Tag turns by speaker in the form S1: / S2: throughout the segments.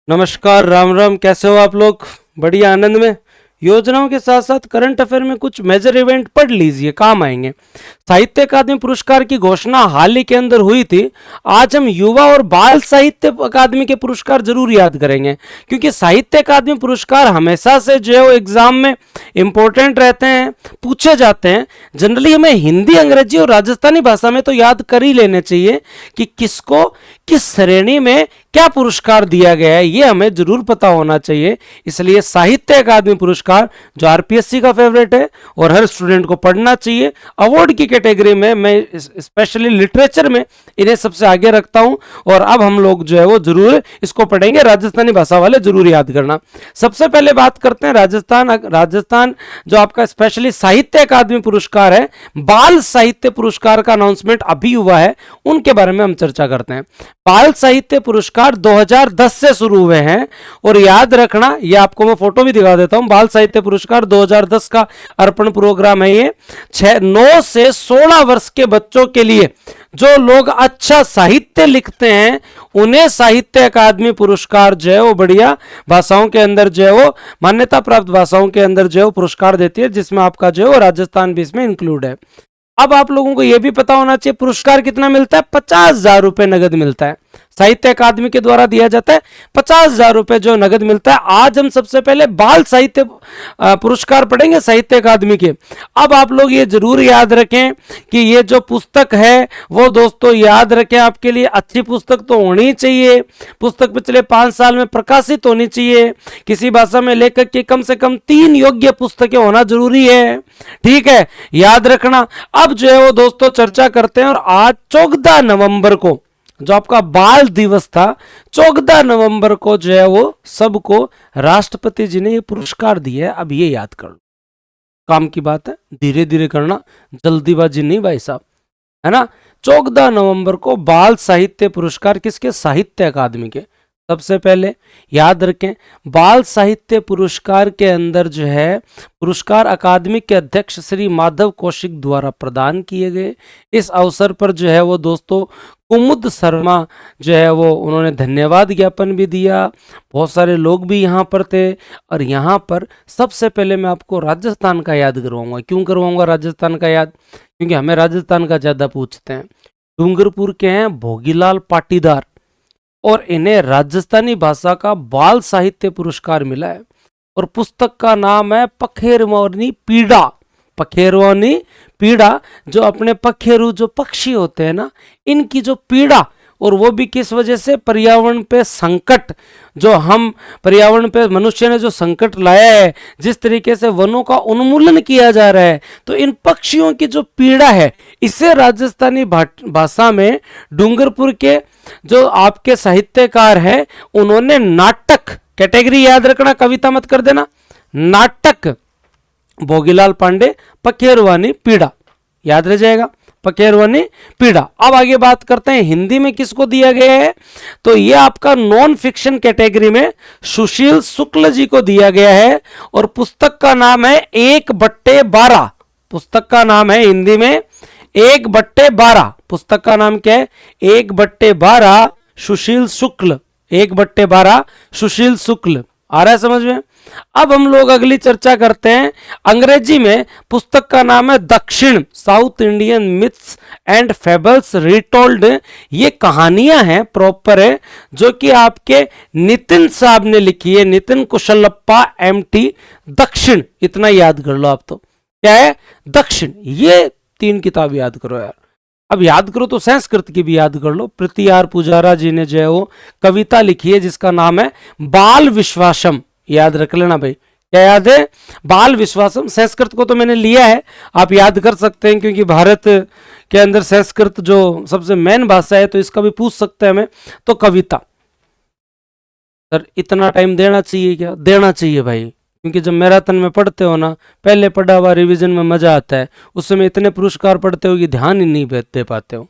S1: नमस्कार, राम राम। कैसे हो आप लोग? बढ़िया, आनंद में। योजनाओं के साथ साथ करंट अफेयर में कुछ मेजर इवेंट पढ़ लीजिए, काम आएंगे। साहित्य अकादमी पुरस्कार की घोषणा हाल ही के अंदर हुई थी। आज हम युवा और बाल साहित्य अकादमी के पुरस्कार जरूर याद करेंगे, क्योंकि साहित्य अकादमी पुरस्कार हमेशा से जो है वो एग्जाम में इंपॉर्टेंट रहते हैं, पूछे जाते हैं। जनरली हमें हिंदी, अंग्रेजी और राजस्थानी भाषा में तो याद कर ही लेने चाहिए कि किसको किस श्रेणी में क्या पुरस्कार दिया गया है, ये हमें जरूर पता होना चाहिए। इसलिए साहित्य अकादमी पुरस्कार जो आरपीएससी का फेवरेट है और हर स्टूडेंट को पढ़ना चाहिए। अवार्ड की कैटेगरी में मैं स्पेशली लिटरेचर में इन्हें सबसे आगे रखता हूं, और अब हम लोग जो है वो जरूर इसको पढ़ेंगे। राजस्थानी भाषा वाले जरूर याद करना। सबसे पहले बात करते हैं राजस्थान जो आपका स्पेशली साहित्य अकादमी पुरस्कार है, बाल साहित्य पुरस्कार का अनाउंसमेंट अभी हुआ है, उनके बारे में हम चर्चा करते हैं। बाल साहित्य पुरस्कार 2010 से शुरू हुए हैं, और याद रखना, ये आपको मैं फोटो भी दिखा देता हूं। बाल साहित्य पुरस्कार 2010 का अर्पण प्रोग्राम है। ये 9 से 16 वर्ष के बच्चों के लिए जो लोग अच्छा साहित्य लिखते हैं उन्हें साहित्य अकादमी पुरस्कार जो है वो बढ़िया भाषाओं के अंदर जो है वो मान्यता प्राप्त भाषाओं के अंदर जो है वो पुरस्कार देती है, जिसमें आपका जो है वो राजस्थान भी इसमें इंक्लूड है। अब आप लोगों को यह भी पता होना चाहिए पुरस्कार कितना मिलता है। 50,000 रुपए नगद मिलता है, साहित्य अकादमी के द्वारा दिया जाता है। 50,000 रुपए जो नगद मिलता है। आज हम सबसे पहले बाल साहित्य पुरस्कार पढ़ेंगे साहित्य अकादमी के। अब आप लोग ये जरूर याद रखें कि ये जो पुस्तक है वो दोस्तों याद रखें, आपके लिए अच्छी पुस्तक तो होनी चाहिए। पुस्तक पिछले 5 साल में प्रकाशित होनी चाहिए। किसी भाषा में लेखक की कम से कम 3 योग्य पुस्तकें होना जरूरी है, ठीक है, याद रखना। अब जो है वो दोस्तों चर्चा करते हैं। और आज 14 नवंबर को जो आपका बाल दिवस था, 14 नवंबर को जो है वो सबको राष्ट्रपति जी ने ये पुरस्कार दिया है। अब ये याद कर लो, काम की बात है, धीरे धीरे करना, जल्दीबाजी नहीं भाई साहब, है ना। 14 नवंबर को बाल साहित्य पुरस्कार किसके? साहित्य अकादमी के। सबसे पहले याद रखें, बाल साहित्य पुरस्कार के अंदर जो है पुरस्कार अकादमी के अध्यक्ष श्री माधव कौशिक द्वारा प्रदान किए गए। इस अवसर पर जो है वो दोस्तों कुमुद शर्मा जो है वो उन्होंने धन्यवाद ज्ञापन भी दिया। बहुत सारे लोग भी यहाँ पर थे। और यहाँ पर सबसे पहले मैं आपको राजस्थान का याद करवाऊंगा। क्यों करवाऊंगा राजस्थान का याद? क्योंकि हमें राजस्थान का ज़्यादा पूछते हैं। डूंगरपुर के हैं भोगीलाल पाटीदार, और इन्हें राजस्थानी भाषा का बाल साहित्य पुरस्कार मिला है। और पुस्तक का नाम है पखेरवानी पीड़ा। पखेरवानी पीड़ा, जो अपने पखेरु जो पक्षी होते हैं ना, इनकी जो पीड़ा, और वो भी किस वजह से? पर्यावरण पे संकट, जो हम पर्यावरण पे मनुष्य ने जो संकट लाया है, जिस तरीके से वनों का उन्मूलन किया जा रहा है, तो इन पक्षियों की जो पीड़ा है, इसे राजस्थानी भाषा में डूंगरपुर के जो आपके साहित्यकार हैं उन्होंने नाटक, कैटेगरी याद रखना, कविता मत कर देना, नाटक भोगीलाल पांडे पखेरवानी पीड़ा, याद रह जाएगा, पखेरवानी पीड़ा। अब आगे बात करते हैं हिंदी में किसको दिया गया है। तो ये आपका नॉन फिक्शन कैटेगरी में सुशील शुक्ल जी को दिया गया है। और पुस्तक का नाम है 1/12। पुस्तक का नाम है हिंदी में 1/12। पुस्तक का नाम क्या है? 1/12 सुशील शुक्ल। 1/12 सुशील शुक्ल। आ रहा है समझ में? अब हम लोग अगली चर्चा करते हैं अंग्रेजी में। पुस्तक का नाम है दक्षिण, south Indian myths and fables retold. ये कहानियां हैं, प्रॉपर है, जो कि आपके नितिन साहब ने लिखी है, नितिन कुशलप्पा MT। दक्षिण इतना याद कर लो आप। तो क्या है? दक्षिण। ये 3 किताब याद करो यार। अब याद करो तो संस्कृत की भी याद कर लो। प्रीतियार पुजारा जी ने जो है वो कविता लिखी है जिसका नाम है बाल विश्वासम। याद रख लेना भाई, क्या याद है? बाल विश्वासम। संस्कृत को तो मैंने लिया है, आप याद कर सकते हैं, क्योंकि भारत के अंदर संस्कृत जो सबसे मेन भाषा है, तो इसका भी पूछ सकते हैं हमें। तो कविता, सर इतना टाइम देना चाहिए क्या? देना चाहिए भाई, क्योंकि जब मैराथन में पढ़ते हो ना, पहले पढ़ा हुआ रिवीजन में मजा आता है, उस समय इतने पुरस्कार पढ़ते हो कि ध्यान ही नहीं दे पाते हो।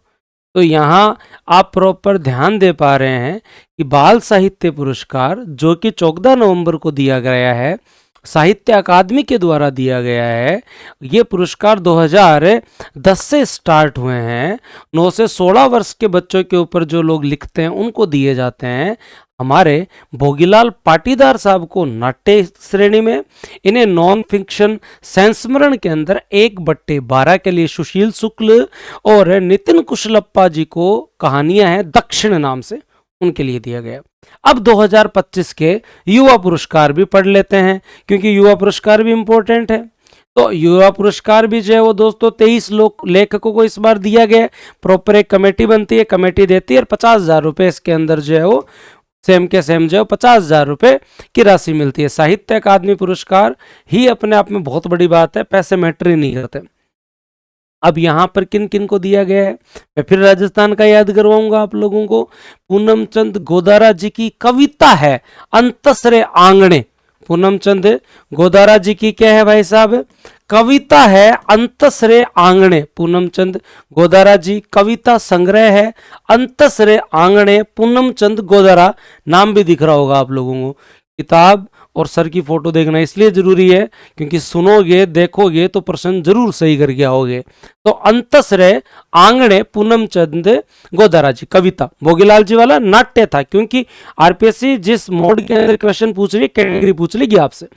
S1: तो यहाँ आप प्रॉपर ध्यान दे पा रहे हैं कि बाल साहित्य पुरस्कार जो कि 14 नवंबर को दिया गया है, साहित्य अकादमी के द्वारा दिया गया है। ये पुरस्कार 2010 से स्टार्ट हुए हैं। 9 से 16 वर्ष के बच्चों के ऊपर जो लोग लिखते हैं उनको दिए जाते हैं। हमारे भोगीलाल पाटीदार साहब को नाट्य श्रेणी में, इन्हें नॉन फिक्शन संस्मरण के अंदर 1/12 के लिए सुशील शुक्ल और नितिन कुशलप्पा जी को कहानियां हैं दक्षिण नाम से, उनके लिए दिया गया। अब 2025 के युवा पुरस्कार भी पढ़ लेते हैं, क्योंकि युवा पुरस्कार भी इंपॉर्टेंट है। तो युवा पुरस्कार भी जो है वो दोस्तों 23 लोग लेखकों को इस बार दिया गया। प्रॉपर एक कमेटी बनती है, कमेटी देती है और 50,000 रुपए इसके अंदर जो है वो सेम के सेम जो है 50,000 रुपए की राशि मिलती है। साहित्य अकादमी पुरस्कार ही अपने आप में बहुत बड़ी बात है, पैसे मैटर ही नहीं करते। अब यहाँ पर किन किन को दिया गया है, मैं फिर राजस्थान का याद करवाऊंगा आप लोगों को। पूनम चंद गोदारा जी की कविता है अंतसरे आंगणे। पूनम चंद गोदारा जी की क्या है भाई साहब, कविता है अंतसरे आंगणे। पूनम चंद गोदारा जी, कविता संग्रह है अंतसरे आंगणे, पूनम चंद गोदारा। नाम भी दिख रहा होगा आप लोगों को। किताब और सर की फोटो देखना इसलिए जरूरी है क्योंकि सुनोगे देखोगे तो प्रश्न जरूर सही करके आओगे। तो अंतसरे आंगणे पूनम चंद गोदारा जी, कविता। भोगीलाल जी वाला नाट्य था, क्योंकि आरपीएससी जिस मोड के अंदर क्वेश्चन पूछ रही, कैटेगरी पूछ लेगी आपसे।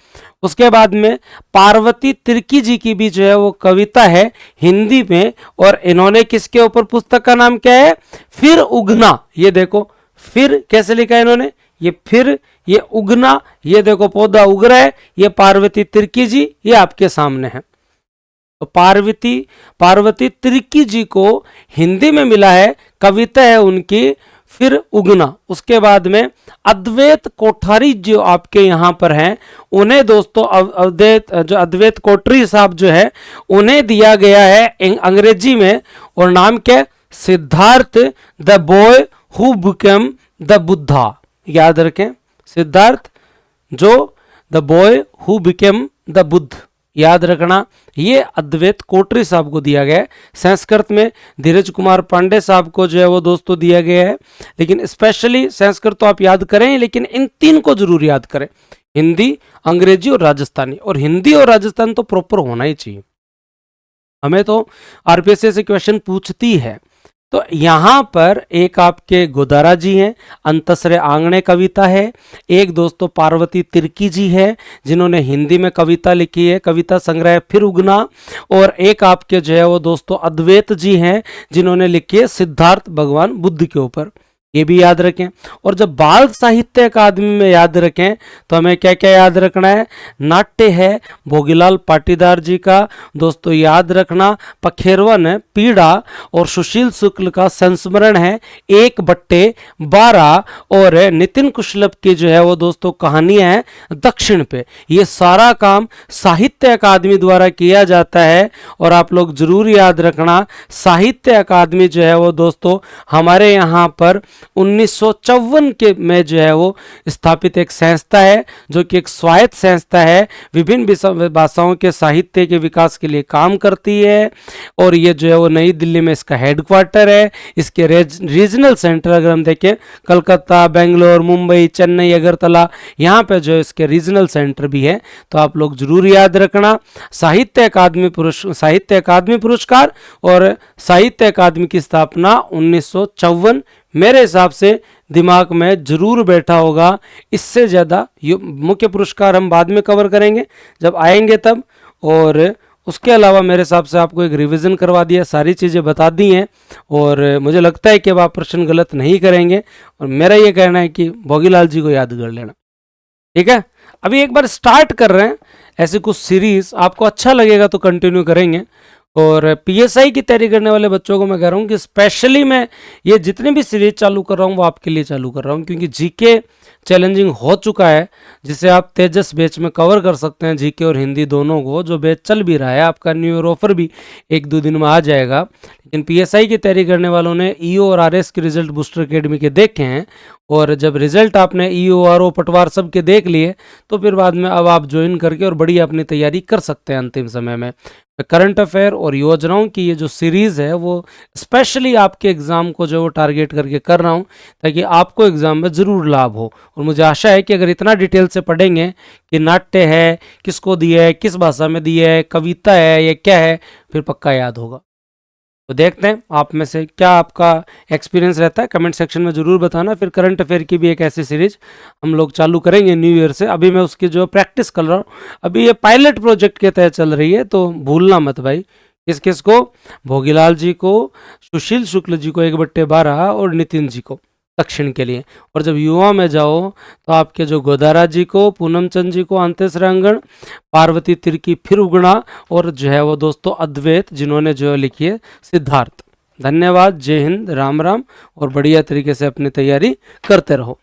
S1: उसके बाद में पार्वती तिर्की जी की भी जो है वो कविता है हिंदी में, और इन्होंने किसके ऊपर पुस्तक का नाम क्या है, फिर उगना। ये देखो फिर कैसे लिखा है इन्होंने, ये फिर, ये उगना, ये देखो पौधा उग रहा है, ये पार्वती तिर्की जी, ये आपके सामने है। तो पार्वती तिर्की जी को हिंदी में मिला है, कविता है उनकी फिर उगना। उसके बाद में अद्वैत कोठारी जो आपके यहाँ पर हैं, उन्हें दोस्तों अद्वैत कोठारी साहब जो है उन्हें दिया गया है अंग्रेजी में, और नाम क्या, Siddharth the boy who became the Buddha. याद रखें, सिद्धार्थ जो the boy who became the Buddha, याद रखना। ये अद्वैत कोठारी साहब को दिया गया है। संस्कृत में धीरज कुमार पांडे साहब को जो है वो दोस्तों दिया गया है। लेकिन स्पेशली संस्कृत तो आप याद करें, लेकिन इन तीन को जरूर याद करें, हिंदी, अंग्रेजी और राजस्थानी। और हिंदी और राजस्थानी तो प्रॉपर होना ही चाहिए, हमें तो आरपीएससी से क्वेश्चन पूछती है। तो यहाँ पर एक आपके गोदारा जी हैं, अंतसरे आंगणे कविता है। एक दोस्तों पार्वती तिर्की जी है जिन्होंने हिंदी में कविता लिखी है, कविता संग्रह फिर उगना। और एक आपके जो है वो दोस्तों अद्वैत जी हैं जिन्होंने लिखी है सिद्धार्थ भगवान बुद्ध के ऊपर। ये भी याद रखें। और जब बाल साहित्य अकादमी में याद रखें तो हमें क्या क्या याद रखना है, नाट्य है भोगीलाल पाटीदार जी का, दोस्तों याद रखना। पखेरवन है पीड़ा और सुशील शुक्ल का संस्मरण है 1/12, और नितिन कुशलप की जो है वो दोस्तों कहानियां हैं दक्षिण पे। ये सारा काम साहित्य अकादमी द्वारा किया जाता है। और आप लोग जरूर याद रखना, साहित्य अकादमी जो है वो दोस्तों हमारे यहाँ पर 1954 के में जो है वो स्थापित एक संस्था है, जो कि एक स्वायत्त संस्था है, विभिन्न भाषाओं के साहित्य के विकास के लिए काम करती है। और ये जो है वो नई दिल्ली में इसका हेडक्वार्टर है। इसके रीजनल सेंटर अगर हम देखें, कलकत्ता, बेंगलोर, मुंबई, चेन्नई, अगरतला, यहाँ पे जो इसके रीजनल सेंटर भी है। तो आप लोग जरूर याद रखना, साहित्य अकादमी पुरस्कार और साहित्य अकादमी की स्थापना 1954 मेरे हिसाब से दिमाग में जरूर बैठा होगा। इससे ज़्यादा मुख्य पुरस्कार हम बाद में कवर करेंगे जब आएंगे तब। और उसके अलावा मेरे हिसाब से आपको एक रिवीजन करवा दिया, सारी चीज़ें बता दी हैं, और मुझे लगता है कि अब आप प्रश्न गलत नहीं करेंगे। और मेरा ये कहना है कि भोगीलाल जी को याद कर लेना, ठीक है। अभी एक बार स्टार्ट कर रहे हैं ऐसी कुछ सीरीज, आपको अच्छा लगेगा तो कंटिन्यू करेंगे। और पीएसआई की तैयारी करने वाले बच्चों को मैं कह रहा हूँ कि स्पेशली मैं ये जितनी भी सीरीज चालू कर रहा हूँ वो आपके लिए चालू कर रहा हूँ, क्योंकि जीके चैलेंजिंग हो चुका है, जिसे आप तेजस बैच में कवर कर सकते हैं, जीके और हिंदी दोनों को, जो बैच चल भी रहा है। आपका न्यू ईयर ऑफर भी 1-2 दिन में आ जाएगा। लेकिन पीएसआई की तैयारी करने वालों ने ईओ और आरएस के रिजल्ट बूस्टर अकेडमी के देखे हैं, और जब रिजल्ट आपने ईओ आरओ पटवार सब के देख लिए तो फिर बाद में अब आप ज्वाइन करके और बढ़िया अपनी तैयारी कर सकते हैं अंतिम समय में। करंट अफेयर और योजनाओं की ये जो सीरीज़ है वो स्पेशली आपके एग्ज़ाम को जो टारगेट करके कर रहा हूँ, ताकि आपको एग्ज़ाम में ज़रूर लाभ हो। और मुझे आशा है कि अगर इतना डिटेल से पढ़ेंगे कि नाट्य है, किसको दिया है, किस भाषा में दिया है, कविता है, या क्या है, फिर पक्का याद होगा। तो देखते हैं आप में से क्या आपका एक्सपीरियंस रहता है, कमेंट सेक्शन में ज़रूर बताना। फिर करंट अफेयर की भी एक ऐसी सीरीज हम लोग चालू करेंगे न्यू ईयर से। अभी मैं उसकी जो प्रैक्टिस कर रहा हूँ, अभी ये पायलट प्रोजेक्ट के तहत चल रही है, तो भूलना मत भाई। किस किस को? भोगीलाल जी को, सुशील शुक्ल जी को 1/12 और नितिन जी को दक्षिण के लिए। और जब युवा में जाओ तो आपके जो गोदारा जी को, पूनम चंद जी को अंतःसरांगण, पार्वती तिर्की फिर उगना, और जो है वो दोस्तों अद्वैत जिन्होंने जो लिखी है सिद्धार्थ। धन्यवाद, जय हिंद, राम राम, और बढ़िया तरीके से अपनी तैयारी करते रहो।